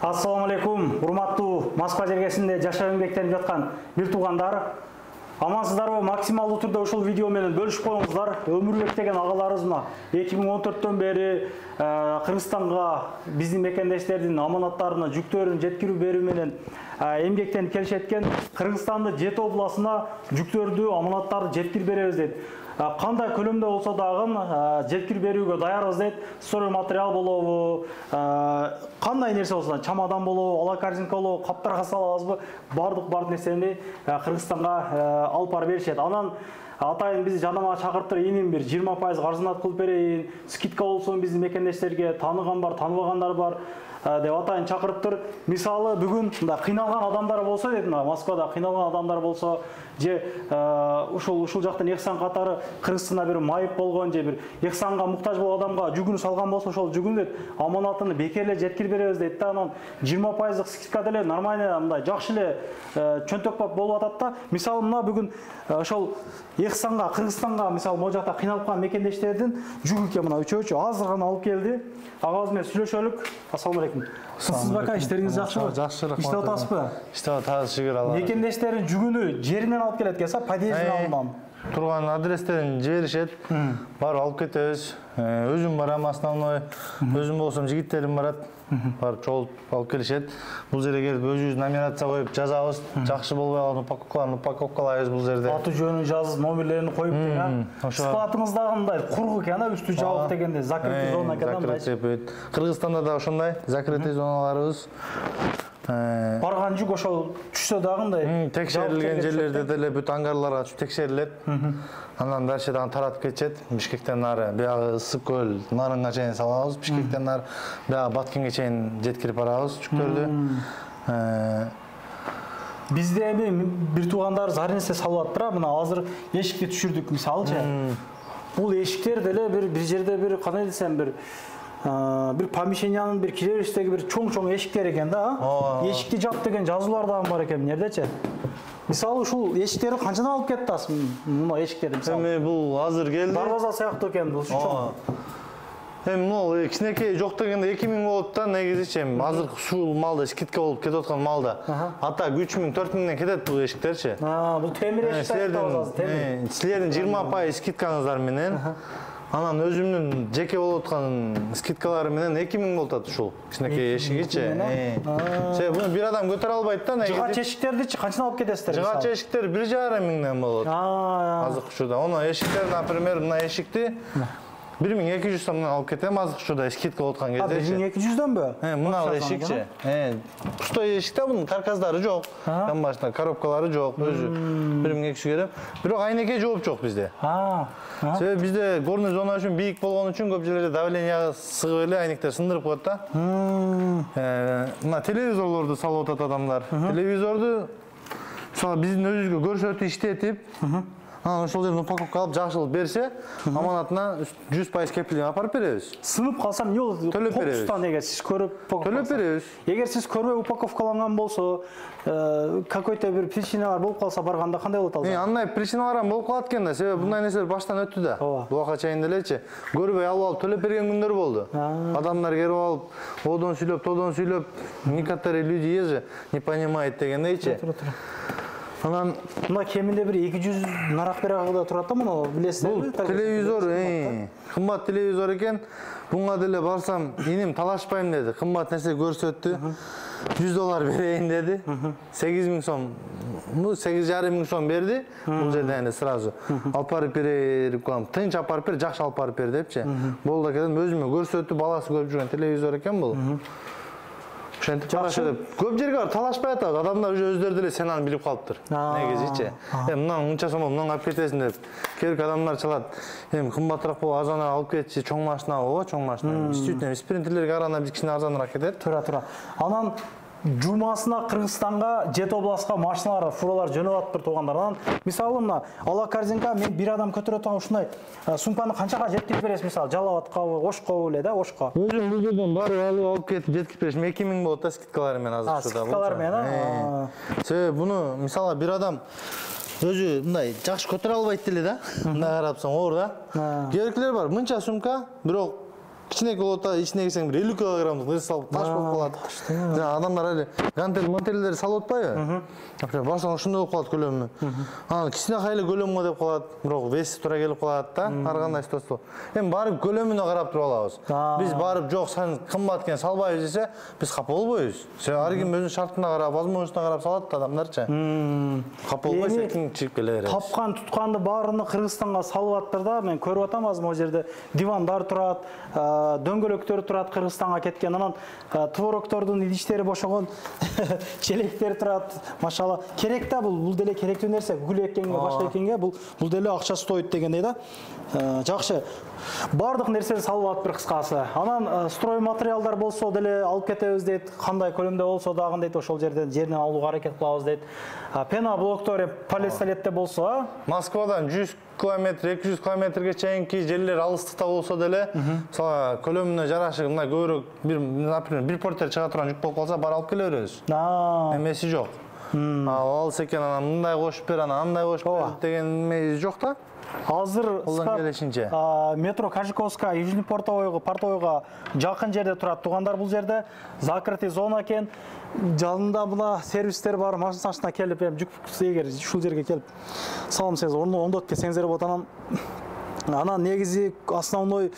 Assalamu алейкум, урматтуу Москва жергесинде жашап эмгектенип жаткан бир туугандар. Амансыздарбы? Максималдуу түрдө ушул видео менен бөлүшүп коюңуздар. Өмүрбек деген агаларыбыз мына 2014төн бери Кыргызстанга биздин мекендештердин аманаттарына жүктөрүн жеткирип берүү менен эмгектенип келишет экен. Кыргызстандын 7 областына жүктөрдү, аманаттарды жеткирип беребиз дейт. Кандай көлөмдө болсо дагы жеткирип берүүгө даярбыз дейт. Строй материал болобу, кандай нерсе болсо, чамадан болобу, ала корзинка болобу, каптарга салабызбы, бардык нерсени Кыргызстанга алып барып беришет. Анан атайын биз жаныма чакыртып эним бир 20% каржынат кылып берейин, скидка болсун биздин мекендештерге, таныган бар, таныбагандар бар деп атайын чакырыптыр. Мисалы бүгүн мындай кыйналган адамдар болсо дейт, Москвада кыйналган адамдар болсо, же ушул жактан Эксан катары Кыргызстанда бир майып болгон, же бир Эксанга муктаж болгон адамга жүгүн салган болсо, ошол жүгүн дейт аманатын бекерле жеткирип беребиз дейт да. Анан 20% скидка деле нормально, мындай жакшы эле чөнтөк болуп атат да. Мисалы мына бүгүн ошол Эксанга, Кыргызстанга мисалы могу жакта кыйналып калган мекендештердин жүгүнкө мына үчөөчү азыр гана алып келди. Агабыз менен сүйлөшөлүк. Ассаламу алейкум. Сизбы ака, иштериңиз жакшыбы? Жакшы, рахмат. Иштеп атасызбы? Иштеп атабыз, шүгүр Аллага. Мекендештердин жүгүнү жеринен алып келет экенсиз, подъездин алдынан. Турган адрестерин жиберишет. Барып алып кетебиз. Өзүм барам основной. Өзүм болсом жигиттерим барат. Барып чогулуп алып келишет. Бул жерге келип өзүбүз номерация коюп жазабыз. Жакшы болбой калган упаковкалайбыз бул жерде. Аты жөнүн жазып, номерлерин коюп деген. Складыңыз дагы мындай кургу экен, үстү жабык дегенде закрытый зона экен. Кыргызстанда да ошондой закрытый зоналарыбыз. Барган жүк ошол түшсө дагы мындай текшерилген жерлерде деле бүт ангарларга түшүп текшерилет. Анан дальше таратып кетет. Бишкектен нары, биягы Ысык көл, Нарынга чейин салабыз. Бишкектен нары, биягы Баткенге чейин жеткирип барабыз жүктөрдү. Бизде эми бир туугандар заринсе салып атыптыр, мына азыр эшикти түшүрдүк мисалычы. Бул эшиктер деле бир жерде бир кандай десем бир помещениянын бир кире бериштеги бир чоң эшиктер экен да. Эшикти жап деген жазуулар дагы бар экен эмнедечи. Мисалы ушул эшиктерди канчадан алып кетти атасыз? Мына эшиктерди мисалы. Эми бул азыр келди. Дарбаза сыяктуу экен бул чоң. Эми могу кичинекей жок дегенде 2000 болот да, негизичи эми азыр ушул малда скидка болуп кетип аткан малда. Ата 3000, 4000ден кетет бул эшиктерчи. Бул темир эшик сыяктуу темир. Силердин 20% скидкаңыздар менен анан өзүмдүн жеке болуп аткан скидкалары менен 2000 болуп атат ушул кичинекей эшигичи. Себеби буну бир адам көтөрө албайт да, негизи. Жыгач эшиктердичи канчадан алып кетесиздер? Жыгач эшиктер 1,5 миңден болот. Азык учурда. Ону эшиктер, например, мына эшикти 1200 сомдон алып кетем, азык учурда скидка болуп аткан кезде. 1200дөнбү? Мына эшикчи. Пустой эшикте бунун каркастары жок. Камбашта коробкалары жок. Өзү 1200 керек. Бирок айнекей жооп жок бизде. Себеби бизде горный зона үчүн бийик болгон үчүн көп жерлерде давление сыгып эле айнектер сындырып коет да. Мына телевизорлорду салып атат адамдар. Телевизорду мисалы биздин өзүбүзгө көрсөтүп иштетип, анан ошол жерден упаковка алып жакшылап берсе, аманатына 100% кепилдик апарып беребиз. Сынып калса эмне болот? Төлөп беребиз. Кокустан эгер сиз көрүп төлөп беребиз. Эгер сиз көрбөй упаковкаланган болсо, какой-то бир причиналар болуп калса барганда кандай болот алар? Андай причиналар болуп калат экен да, себеби мындай нерселер баштан өттү да. Буга чейин делечи, көрбөй алып төлөп берген күндөр болду. Адамдар келип алып, одон сүйлөп, тодон сүйлөп, некоторые люди есть не понимают дегендейчи. Анан мына кеминде бир 200 нарак берагыда турат да, муну билесиздерби? Бул телевизор, кымбат телевизор экен. Буга деле барсам, эним талашпайм деди. Кымбат нерсе көрсөттү. $100 берейин деди. 8000 сом. Ну 8,5 сом берди. Бул жерден эле сразу. Алып барып берип коем. Тынч алып барып бер, жакшы алып барып бер депчи. Болду экен, өзүмө көрсөттү, баласы көрүп жүргөн телевизор экен бул. Ошентип жакшы деп. Көп жерге бар талашпай атат. Адамдар уже өздөрү деле сен аны билип калыптыр. Негизичи. Мындан унча сом, мындан алып кетесиң деп. Керек адамдар чалат. Эми кымбатыраак болуп арзаныраак алып кетчи, чоң машина болобу, чоң машина. Действительно, спринтерлерге караганда биз кичине арзаныраак кетет. Тура. Анан жумасына Кыргызстанга 7 областка машиналар, фуралар жөнөп атыптыр туугандар. Анан мисалы мына ала корзинка мен бир адам көтөрө турган ушундай сумканы канчага жеткирип бересиз? Мисалы Жалал-Абадкабы, Ошкобу эле да, Ошко. Өзүм бул жерден барып алып кетип жеткирип беришим 2000 болот да, скидкалары менен азыр учурда. Скидкалар менен. Себеби буну мисалы бир адам өзү мындай жакшы көтөрө албайт деле да. Мындай карапсаң оор да. Керектилер бар. Мынча сумка, бирок кичинекей болот да, ичине кирсең бир 50 килограммдык нерсе салып таш болуп калат. Жана адамдар эле гантель монтельдерди салып атпайбы? Например, барсаң ушундай болуп калат көлөмү. Анан кичинекей эле көлөмгө деп калат, бирок веси туура келип калат да, ар кандай ситуация. Эми барып көлөмүнө карап туруп алабыз. Биз барып жок, сен кымбат экен салбайбыз десе, биз капа болбойбуз. Ар ким өзүнүн шартына карап, возможностуна карап салат да адамдарчы. Капа болбойсу, ким чыгып келе берет. Тапкан тутканды баарыны Кыргызстанга салып аттыр да. Мен көрүп атам азыр могу жерде дивандар турат, дөңгөлөктөр турат Кыргызстанга кеткен. Анан творогтордун идиштери бошогон, челектер турат. Машалла, керек да бул деле керектүү нерсе. Гүл эккенге, башка эккенге бул деле акча стоит дегендей да. Жакшы. Бардык нерсени салып атып кыскасы. Анан строй материалдар болсо деле алып кетебиз дейт. Кандай көлөмдө болсо дагы дейт, ошол жерден алууга аракет кылабыз дейт. Пена блоктор полиэстилетте болсо, Москвадан 100 километр, 200 километрге чейинки жерлер алыстыкта болсо деле, мисалы көлөмүнө жарашык мына көбүрөөк например, бир портер чыга турган жүк болуп калса, барып алып келе беребиз. Эмеси жок. Алыс экен, анан мындай кошуп бер, анан андай кошуп бер деген эмеси жок да. Азыр келишинче метро Кажиковская, Южный портовойго жакын жерде турат туугандар, бул жерде закрытый зона экен. Жанында мына сервистер бар, машинасына келип, жүк эгер ушул жерге келип саламсаңыз, ондот келсеңиздер болот. Анан негизи основной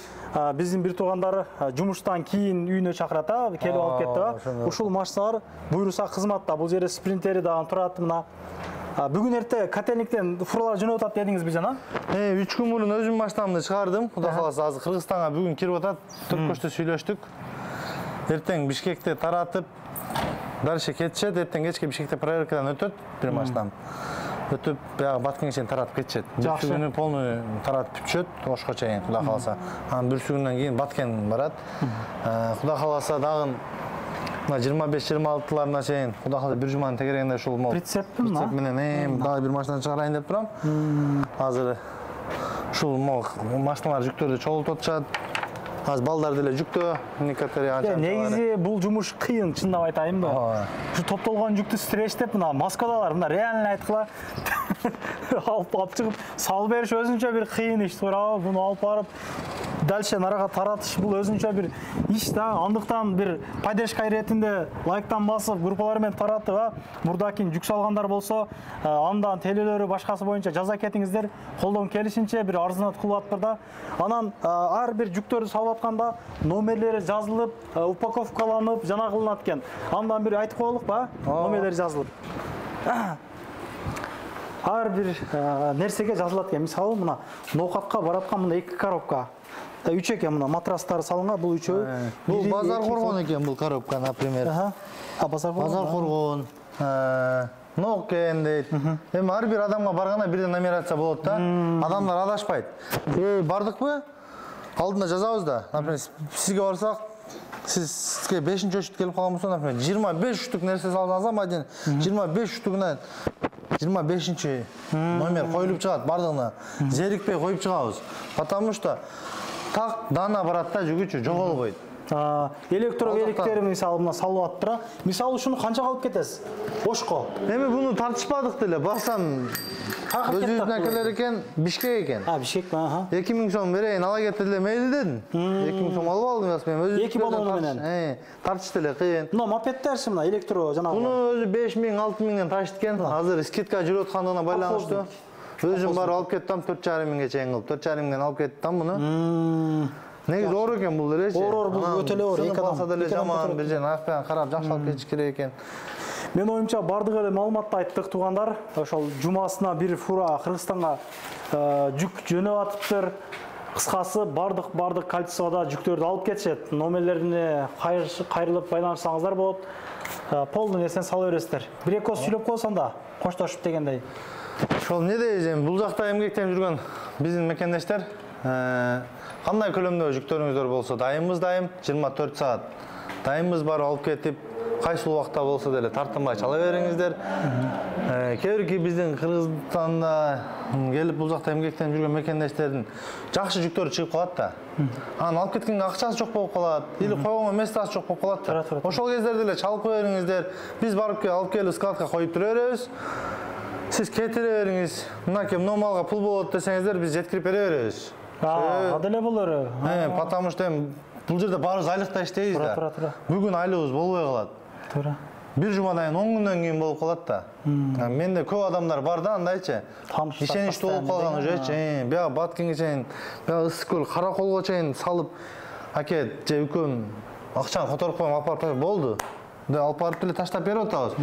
биздин бир туугандар жумуштан кийин үйүнө чакырат, келип алып кетти. Ушул машиналар буйруса кызматта. Бул жерде спринтери дагы турат мына. Бүгүн эрте котельниктен фуралар жөнөп атат дедиңизби жана? 3 күн мурун өзүм машинамды чыгардым. Кудай кааласа азыр Кыргызстанга бүгүн кирип атат. Түркөштө сүйлөштүк. Эртең Бишкекте таратып, дальше кетишет. Эртең кечке Бишкекте проверкадан өтөт бир машинам. Өтүп, баягы Баткенге чейин таратып кетишет. Жакшы. Күнү полный таратып бүтүшөт, Ошко чейин, кудай кааласа. Анан бир күндөн кийин Баткен барат. Кудай кааласа дагы 25-26-ларына чейин, кудай кааласа бир жуманын тегерегинде ушул прицеп менен дагы бир машинаны чыгарайын деп турам. Азыр ушул машиналар жүктөрдү чогултуп атышат. Азыр балдар деле жүктө, некоторые анча. Негизи бул жумуш кыйын, чындап айтайынбы? Ушу топтолгон жүктү стрештеп, мына Москвадалар, мына реально айткыла алып чыгып салып бериш өзүнчө бир кыйын иш, туурабы? Буну алып барып дальше нарага таратыш бул өзүнчө бир иш да. Андыктан бир поддержка иретинде лайктан басып, группалар менен таратып, мурдакин жүк салгандар болсо, андан телелери башкасы боюнча жаза кетиңиздер. Колдон келишинче бир арзанат кылып атпыр да. Анан ар бир жүктөрдү салып атканда номерлери жазылып, упаковкаланып, жана кылынат экен. Андан бир айтып коелукпу, номерлери жазылып. Ар бир нерсеге жазылат экен. Мисалы, мына ноокатка бараткан мына 2 коробка. 3 экен, мына матрастары салынган, бул 3-өө. Бул базар коргон экен бул коробка, например. Базар коргон. Нокен дейт. Эми ар бир адамга барганда бирден нумерация болот да. Адамдар адашпайт. Бардыкпы? Алдында жазабыз да. Например, сизге барсак, сизге 5-нчи очут келип калган болсо, например, 25 штук нерсе салсаңыз, маден 25 штугуна 25-нчи номер коюлуп чыгат бардыгына. Зерикпей коюп чыгабыз. Потому что так дана барат да, жүгүчү жоголбойт. Электровеликтер мисалы мына салып аттыра. Мисалы ушуну канчага алып кетесиз? Ошко. Эми буну тартышпадык деле. Барсам өзүбүздүн акелер экен, Бишкек экен. Бишкек, 2000 сом берейин, ала кет деле мейли дедим. 2000 сом алып алдым мен өзү. 2 балону менен. Тартыш деле кыйын. Мына мопедтерчи мына электро жанагы. Буну өзү 5000, 6000ден ташыт экен. Азыр скидка жүрүп аткандыгына байланыштуу. Өзүм барып алып кеттим 4,5 миңге чейин кылып. 4,5 миңден алып кеттим буну. Негизи оор экен бул делечи. Оор, бул өтө эле оор. Эки адам деле жаман, бир жерин акпен карап жакшы алып кетиш керек экен. Мен оюмча бардык эле маалыматты айттык туугандар. Ошол жумасына бир фура Кыргызстанга жүк жөнөп атыптыр. Кыскасы бардык кольцода жүктөрдү алып кетишет. Номерлерине кайрылып байланышсаңыздар болот. Полный нерсени сала бересиздер. Бир-эки ос сүйлөп койсоң да коштошуп дегендей. Ошол не дейм, бул жакта эмгектенип жүргөн биздин мекендештер кандай көлөмдө жүктөрүңүздөр болсо дайымбыз, 24 саат. Дайымбыз барып алып кетип, кайсы убакта болсо деле тартынбай чала бериңиздер. Кээ бирки биздин Кыргызстанда келип бул жакта эмгектенип жүргөн мекендештердин жакшы жүктөрү чыгып калат да. Анан алып кеткенге акчасы жок болуп калат, или койгонго местасы жок болуп калат. Ошол кездерде эле чалып кое бериңиздер. Биз барып алып келип складка коюп тура беребиз. Сиз кетире бериңиз. Мынакей мына малга пул болот десеңиздер, биз жеткирип бере беребиз. Аделе болор. Потому что Бул жерде баарыбыз айлыкта иштейбиз да. Тура. Бүгүн айлыгыбыз болбой калат. Туура. Бир жумадан кийин 10 күндөн кийин болуп калат да. Менде көп адамдар бар да андайчы. Ишеничтүү болуп калган уже. Бияга Баткенге чейин, бияга Ысык көл, Караколго чейин салып, аке же үкөм акчаны которуп коюм, алып барып болду. Алып барып эле таштап берип атабыз.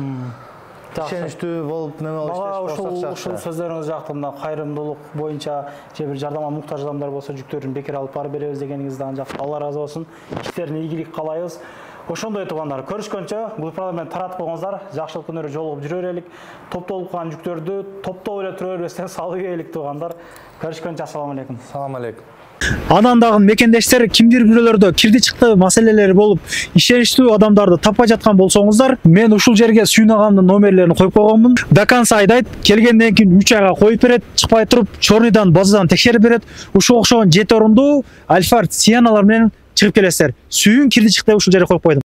Ишеничтүү болуп неме Ушул сөздөрүңүз жакты мына кайрымдуулук боюнча же бир жардамга муктаж адамдар болсо жүктөрүн бекер алып барып беребиз дегениңиз дагы жакты. Алла ыраазы болсун. Иштерине ийгилик каалайбыз. Ошондой туугандар, көрүшкөнчө бул программаны таратып койгоңуздар. Жакшылык күнөрү жолугуп жүрө берелик. Топтолуп калган жүктөрдү топтоп эле тура бербестен салып ийгилик туугандар. Көрүшкөнчө ассаламу алейкум. Салам алейкум. Анан дагы мекендештер кимдир бирөөлөрдө кирди чыкты маселелери болуп, ишеничтүү адамдарды таппай жаткан болсоңуздар, мен ушул жерге Сүйүн агамдын номерлерин коюп койгонмун. До конца айдайт, келгенден кийин 3 айга коюп берет, чыкпай туруп, чорныйдан, базадан текшерип берет. Ушул окшогон 7 орундуу Альфард Сиеналар менен чыгып келесиздер. Сүйүн кирди чыкты ушул жерге коюп койдум.